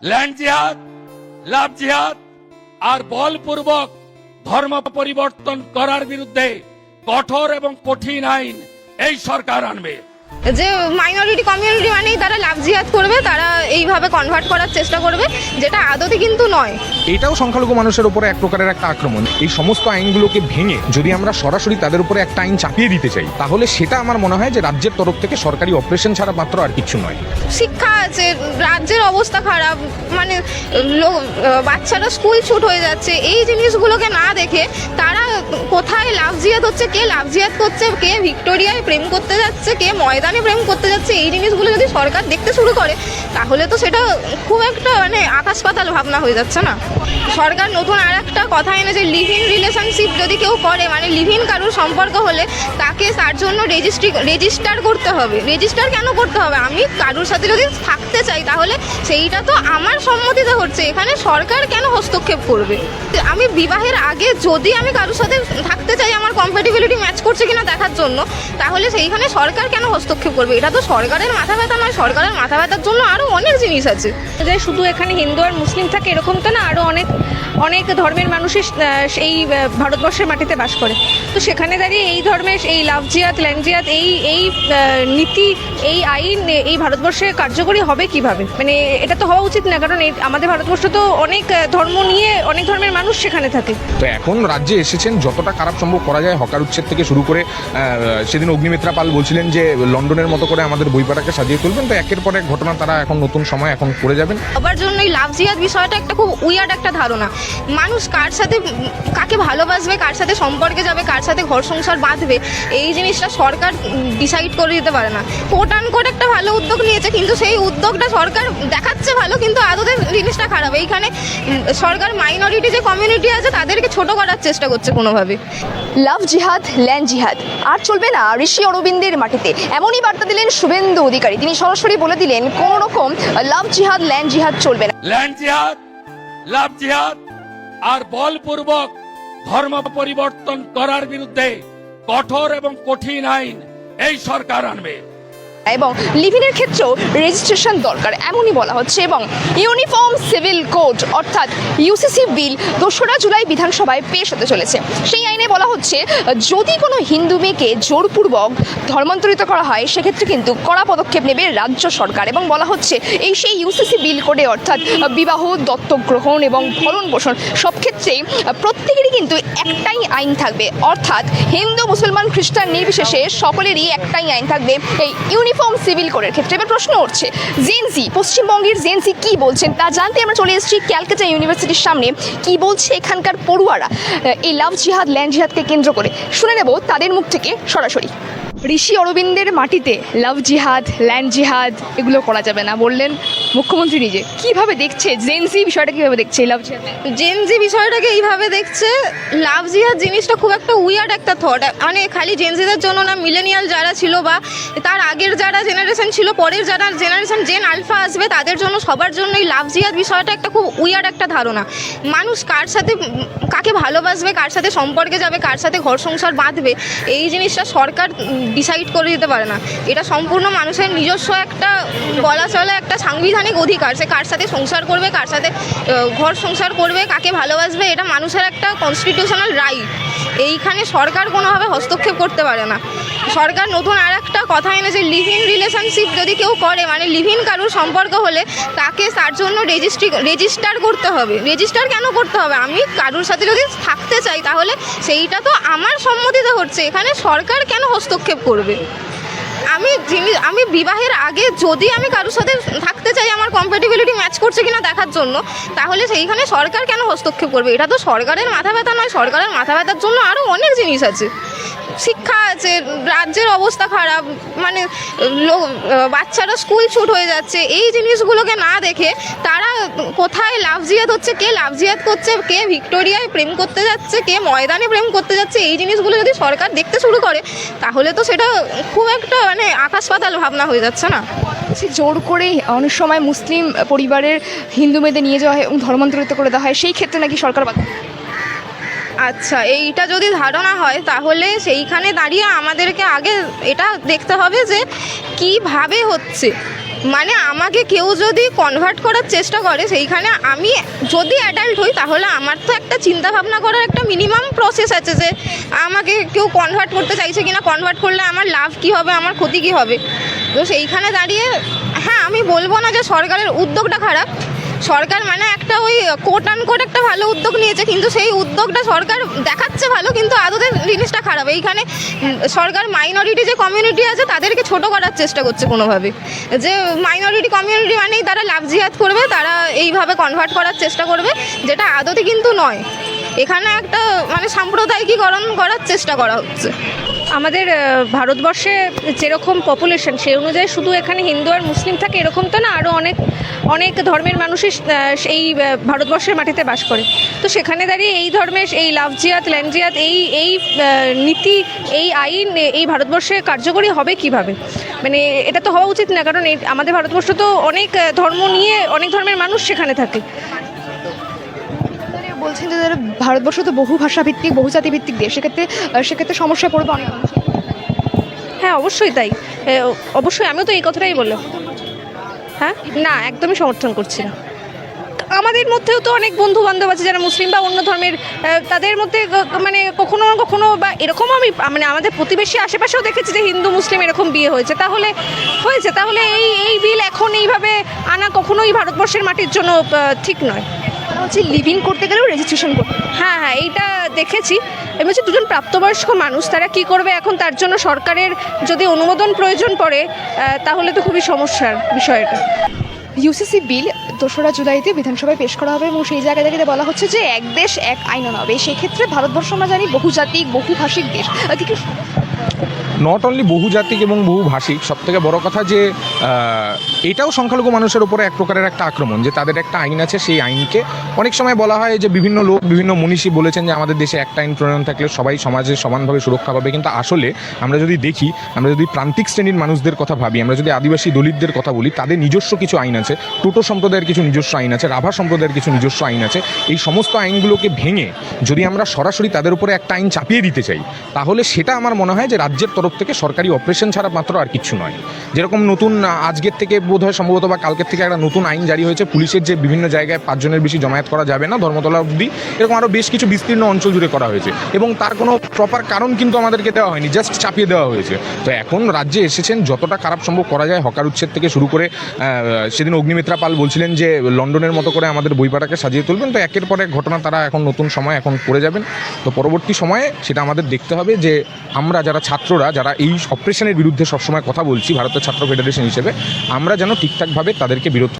Land জিহাদ, লাভ জিহাদ আর বলপূর্বক ধর্ম পরিবর্তন করার বিরুদ্ধে কঠোর এবং কঠিন আইন এই সরকার আনবে। যে মাইনরিটি কমিউনিটি মানেই তারা লাভ জিহাদ করবে, তারা এইভাবে কনভার্ট করার চেষ্টা করবে, যেটা আদতে কিন্তু নয়। এটাও সংখ্যালঘু মানুষের উপরে এক প্রকারের একটা আক্রমণ। এই সমস্ত আইনগুলোকে ভেঙে যদি আমরা সরাসরি তাদের উপরে একটা আইন চাপিয়ে দিতে চাই, তাহলে সেটা আমার মনে হয় যে রাজ্যের তরফ থেকে সরকারি অপারেশন ছাড়া মাত্র আর কিছু নয়। শিক্ষা আছে, রাজ্যের অবস্থা খারাপ, মানে বাচ্চারা স্কুল ছুট হয়ে যাচ্ছে, এই জিনিসগুলোকে না দেখে তারা কোথায় লাভ জিহাদ হচ্ছে, কে লাভ জিহাদ করছে, কে ভিক্টোরিয়ায় প্রেম করতে যাচ্ছে, কে ময়দানে প্রেম করতে যাচ্ছে, এই জিনিসগুলো যদি সরকার দেখতে শুরু করে তাহলে তো সেটা খুব একটা মানে আকাশ পাতাল ভাবনা হয়ে যাচ্ছে না। সরকার নতুন আর একটা কথা এনেছে, লিভ ইন রিলেশনশিপ যদি কেউ করে, মানে লিভ ইন কারোর সম্পর্ক হলে তাকে তার জন্য রেজিস্টার করতে হবে। রেজিস্টার কেন করতে হবে? আমি কারোর সাথে যদি থাকতে চাই তাহলে সেইটা তো আমার সম্মতিতে হচ্ছে, এখানে সরকার কেন হস্তক্ষেপ করবে? আমি বিবাহের আগে যদি আমি কারোর সাথে থাকতে চাই আমার কম্প্যাটিবিলিটি ম্যাচ করছে কিনা দেখার জন্য, তাহলে সেইখানে সরকার কেন হস্তক্ষেপ করবে? এটা তো সরকারের মাথা ব্যথা নয়, সরকারের মাথা ব্যথার জন্য আরও অনেক জিনিস আছে। যে শুধু এখানে হিন্দু আর মুসলিম থাকে এরকম তো না, আরও অনেক ধর্মের মানুষই এই ভারতবর্ষের মাটিতে বাস করে। তো সেখানে দাঁড়িয়ে এই ধর্মের এই লাভ জিহাদ, ল্যান্ড জিহাদ, এই নীতি, এই আইন এই ভারতবর্ষে কার্যকরী হবে কিভাবে? মানে এটা তো হওয়া উচিত না, কারণ আমাদের ভারতবর্ষ তো অনেক ধর্ম নিয়ে অনেক ধর্মের মানুষ সেখানে থাকে। তো এখন রাজ্যে এসেছেন, যতটা খারাপ সম্ভব করা যায় হকার উচ্ছেদ থেকে শুরু করে, সেদিন অগ্নিমিত্রা পাল বলছিলেন যে লন্ডনের মতো করে আমাদের বইপাটাকে সাজিয়ে তুলবেন। তো একের পর এক ঘটনা তারা এখন নতুন সময় এখন করে যাবেন। সবার জন্য এই লাভ জিহাদ বিষয়টা একটা খুব উইয়ার্ড একটা ধারণা। মানুষ কার সাথে কাকে ভালোবাসবে, কার সাথে সম্পর্কে যাবে, কার সাথে ঘর সংসার বাঁধবে, এই জিনিসটা সরকার ডিসাইড করে দিতে পারে না। কোট আন কোট একটা ভালো উদ্যোগ নিয়েছে, কিন্তু সেই উদ্যোগটা সরকার দেখাচ্ছে ভালো, কিন্তু আদতে জিনিসটা খারাপ। এইখানে সরকার মাইনরিটি যে কমিউনিটি আছে তাদেরকে ছোট করার চেষ্টা করছে কোনোভাবে। লাভ জিহাদ, ল্যান্ড জিহাদ আর চলবে না ঋষি অরবিন্দের মাটিতে, এমনই বার্তা দিলেন শুভেন্দু অধিকারী। তিনি সরাসরি বলে দিলেন কোন রকম লাভ জিহাদ, ল্যান্ড জিহাদ চলবে না। ল্যান্ড জিহাদ, লাভ জিহাদ আর বলপূর্বক ধর্ম পরিবর্তন করার বিরুদ্ধে কঠোর এবং কঠিন আইন এই সরকার আনবে। এবং লিভিনের ক্ষেত্রেও রেজিস্ট্রেশন দরকার এমনই বলা হচ্ছে। এবং ইউনিফর্ম সিভিল কোড অর্থাৎ ইউসিসি বিল 2রা জুলাই বিধানসভায় পেশ হতে চলেছে। সেই আইনে বলা হচ্ছে যদি কোনো হিন্দু মেয়েকে জোরপূর্বক ধর্মান্তরিত করা হয় সেক্ষেত্রে কিন্তু কড়া পদক্ষেপ নেবে রাজ্য সরকার। এবং বলা হচ্ছে এই সেই ইউসিসি বিল কোডে অর্থাৎ বিবাহ, দত্তক গ্রহণ এবং ভরণ পোষণ সব ক্ষেত্রেই প্রত্যেকেরই কিন্তু একটাই আইন থাকবে, অর্থাৎ হিন্দু, মুসলমান, খ্রিস্টান নির্বিশেষে সকলেরই একটাই আইন থাকবে এই ইউনিফর্ম সিভিল কোডের ক্ষেত্রে। এবার প্রশ্ন উঠছে জেনজি, পশ্চিমবঙ্গের জেনজি কি বলছেন তা জানতে আমরা চলে এসেছি ক্যালকাটা ইউনিভার্সিটির সামনে। কি বলছে এখানকার পড়ুয়ারা এই লাভ জিহাদ, ল্যান্ড জিহাদকে কেন্দ্র করে, শুনে নেব তাদের মুখ থেকে সরাসরি। ঋষি অরবিন্দের মাটিতে লাভ জিহাদ, ল্যান্ড জিহাদ এগুলো করা যাবে না বললেন মুখ্যমন্ত্রী নিজে। কিভাবে দেখছে জেনজি বিষয়টা, কিভাবে দেখছে লাভ জিহাদ? জেনজি বিষয়টাকে এইভাবে দেখছে, লাভ জিহাদ জিনিসটা খুব একটা উইয়ার্ড একটা থট। মানে খালি জেনজিদের জন্য না, মিলেনিয়াল যারা ছিল বা তার আগের যারা জেনারেশন ছিল, পরের যারা জেনারেশন জেন আলফা আসবে তাদের জন্য, সবার জন্য এই লাভ জিহাদ বিষয়টা একটা খুব উইয়ার্ড একটা ধারণা। মানুষ কার সাথে কাকে ভালোবাসবে, কার সাথে সম্পর্কে যাবে, কার সাথে ঘর সংসার বাঁধবে, এই জিনিসটা সরকার ডিসাইড করে দিতে পারে না। এটা সম্পূর্ণ মানুষের নিজস্ব একটা বলা চলে একটা সাংবিধানিক অধিকার। সে কার সাথে সংসার করবে, কার সাথে ঘর সংসার করবে, কাকে ভালোবাসবে, এটা মানুষের একটা কনস্টিটিউশনাল রাইট। এইখানে সরকার কোনোভাবে হস্তক্ষেপ করতে পারে না। সরকার নতুন আর একটা কথা এনেছে, লিভ ইন রিলেশনশিপ যদি কেউ করে, মানে লিভ ইন কারোর সম্পর্ক হলে তাকে তার জন্য রেজিস্টার করতে হবে। রেজিস্টার কেন করতে হবে? আমি কারোর সাথে যদি থাকতে চাই তাহলে সেইটা তো আমার সম্মতিতে হচ্ছে, এখানে সরকার কেন হস্তক্ষেপ করবে? আমি বিবাহের আগে যদি আমি কারোর সাথে থাকতে চাই আমার কম্প্যাটিবিলিটি ম্যাচ করছে কিনা দেখার জন্য, তাহলে সেইখানে সরকার কেন হস্তক্ষেপ করবে? এটা তো সরকারের মাথা ব্যথা নয়, সরকারের মাথা ব্যথার জন্য আরও অনেক জিনিস আছে। শিক্ষা আছে, রাজ্যের অবস্থা খারাপ, মানে বাচ্চারা স্কুল ছুট হয়ে যাচ্ছে, এই জিনিসগুলোকে না দেখে তারা কোথায় লাভ জিহাদ হচ্ছে, কে লাভ জিহাদ করছে, কে ভিক্টোরিয়ায় প্রেম করতে যাচ্ছে, কে ময়দানে প্রেম করতে যাচ্ছে, এই জিনিসগুলো যদি সরকার দেখতে শুরু করে তাহলে তো সেটা খুব একটা মানে আকাশ পাতাল ভাবনা হয়ে যাচ্ছে না? জোর করে অনেক সময় মুসলিম পরিবারের হিন্দু মেয়েদের নিয়ে যাওয়া হয় এবং ধর্মান্তরিত করে দেওয়া হয়, সেই ক্ষেত্রে নাকি সরকার বাধা? আচ্ছা, এইটা যদি ধারণা হয় তাহলে সেইখানে দাঁড়িয়ে আমাদেরকে আগে এটা দেখতে হবে যে কিভাবে হচ্ছে। মানে আমাকে কেউ যদি কনভার্ট করার চেষ্টা করে সেইখানে আমি যদি অ্যাডাল্ট হই তাহলে আমার তো একটা চিন্তা ভাবনা করার একটা মিনিমাম প্রসেস আছে যে আমাকে কেউ কনভার্ট করতে চাইছে কিনা, কনভার্ট করলে আমার লাভ কী হবে, আমার ক্ষতি কী হবে। তো সেইখানে দাঁড়িয়ে হ্যাঁ আমি বলবো না যে সরকারের উদ্যোগটা খারাপ, সরকার মানে একটা ওই কোট আনকোট একটা ভালো উদ্যোগ নিয়েছে, কিন্তু সেই উদ্যোগটা সরকার দেখাচ্ছে ভালো কিন্তু আদতে জিনিসটা খারাপ। এইখানে সরকার মাইনরিটি যে কমিউনিটি আছে তাদেরকে ছোট করার চেষ্টা করছে কোনোভাবে, যে মাইনরিটি কমিউনিটি মানেই তারা লাভ জিহাদ করবে, তারা এইভাবে কনভার্ট করার চেষ্টা করবে, যেটা আদতে কিন্তু নয়। এখানে একটা মানে সাম্প্রদায়িকীকরণ করার চেষ্টা করা হচ্ছে। আমাদের ভারতবর্ষে যেরকম পপুলেশন সেই অনুযায়ী শুধু এখানে হিন্দু আর মুসলিম থাকে এরকম তো না, আরও অনেক অনেক ধর্মের মানুষই এই ভারতবর্ষের মাটিতে বাস করে। তো সেখানে দাঁড়িয়ে এই ধর্মের এই লাভ জিহাদ ল্যান্ড জিহাদ এই নীতি এই আইন এই ভারতবর্ষে কার্যকরী হবে কিভাবে? মানে এটা তো হওয়া উচিত না, কারণ আমাদের ভারতবর্ষ তো অনেক ধর্ম নিয়ে অনেক ধর্মের মানুষ সেখানে থাকে। বলছেন যে ভারতবর্ষ তো বহু ভাষা ভিত্তিক বহু জাতি ভিত্তিক দেশ, সেক্ষেত্রে সমস্যায় পড়বে অনেক মানুষ। হ্যাঁ অবশ্যই তাই, অবশ্যই আমিও তো এই কথাটাই বললাম। হ্যাঁ না, একদমই সমর্থন করছি না। আমাদের মধ্যেও তো অনেক বন্ধু বান্ধব আছে যারা মুসলিম বা অন্য ধর্মের, তাদের মধ্যে মানে কখনো কখনো বা এরকম আমি মানে আমাদের প্রতিবেশী আশেপাশেও দেখেছি যে হিন্দু মুসলিম এরকম বিয়ে হয়েছে, তাহলে এই বিল এখন এইভাবে আনা কখনোই ভারতবর্ষের মাটির জন্য ঠিক নয়। হচ্ছে লিভিং করতে গেলেও রেজিস্ট্রেশন করতে। হ্যাঁ হ্যাঁ, এইটা দেখেছি। এবার হচ্ছে দুজন প্রাপ্তবয়স্ক মানুষ, তারা কি করবে এখন, তার জন্য সরকারের যদি অনুমোদন প্রয়োজন পড়ে তাহলে তো খুবই সমস্যার বিষয় এটা। ইউসিসি বিল 2রা জুলাইতে বিধানসভায় পেশ করা হবে এবং সেই জায়গা থেকে বলা হচ্ছে যে এক দেশ এক আইন আনা হবে। সেক্ষেত্রে ভারতবর্ষ আমরা জানি বহুজাতিক বহুভাষিক দেশ, কি নট অনলি বহুজাতিক এবং বহুভাষিক, সব থেকে বড় কথা যে এটাও সংখ্যালঘু মানুষের উপরে এক প্রকারের একটা আক্রমণ, যে তাদের একটা আইন আছে, সেই আইনকে অনেক সময় বলা হয় যে বিভিন্ন লোক বিভিন্ন মনীষী বলেছেন যে আমাদের দেশে একটা আইন প্রণয়ন থাকলে সবাই সমাজে সমানভাবে সুরক্ষা পাবে, কিন্তু আসলে আমরা যদি দেখি, আমরা যদি প্রান্তিক শ্রেণীর মানুষদের কথা ভাবি, আমরা যদি আদিবাসী দলিতদের কথা বলি, তাদের নিজস্ব কিছু আইন আছে, টোটো সম্প্রদায়ের কিছু নিজস্ব আইন আছে, রাভা সম্প্রদায়ের কিছু নিজস্ব আইন আছে। এই সমস্ত আইনগুলোকে ভেঙে যদি আমরা সরাসরি তাদের উপরে একটা আইন চাপিয়ে দিতে চাই, তাহলে সেটা আমার মনে হয় যে রাজ্যের তরফ থেকে সরকারি অপারেশন ছাড়া মাত্র আর কিছু নয়। যেরকম নতুন আজকের থেকে বোধহয় সম্ভবত বা কালকের থেকে একটা নতুন আইন জারি হয়েছে, পুলিশের যে বিভিন্ন জায়গায় 5 জনের বেশি জমায়েত করা যাবে না, ধর্মতলা অবধি, এরকম আরও বেশ কিছু বিস্তীর্ণ অঞ্চল জুড়ে করা হয়েছে এবং তার কোনো প্রপার কারণ কিন্তু আমাদেরকে দেওয়া হয়নি, জাস্ট চাপিয়ে দেওয়া হয়েছে। তো এখন রাজ্যে এসেছেন যতটা খারাপ সম্ভব করা যায়, হকার উচ্ছেদ থেকে শুরু করে সেদিন অগ্নিমিত্রা পাল বলছিলেন যে লন্ডনের মতো করে আমাদের বইপাটাকে সাজিয়ে তুলবেন। তো একের পর এক ঘটনা তারা এখন নতুন সময় এখন করে যাবেন। তো পরবর্তী সময়ে সেটা আমাদের দেখতে হবে যে আমরা যারা ছাত্ররা, যারা এই অপারেশনের বিরুদ্ধে সবসময় কথা বলছি ভারতের ছাত্র ফেডারেশন হিসেবে, আমরা যেন ঠিকঠাকভাবে তাদেরকে বিরোধ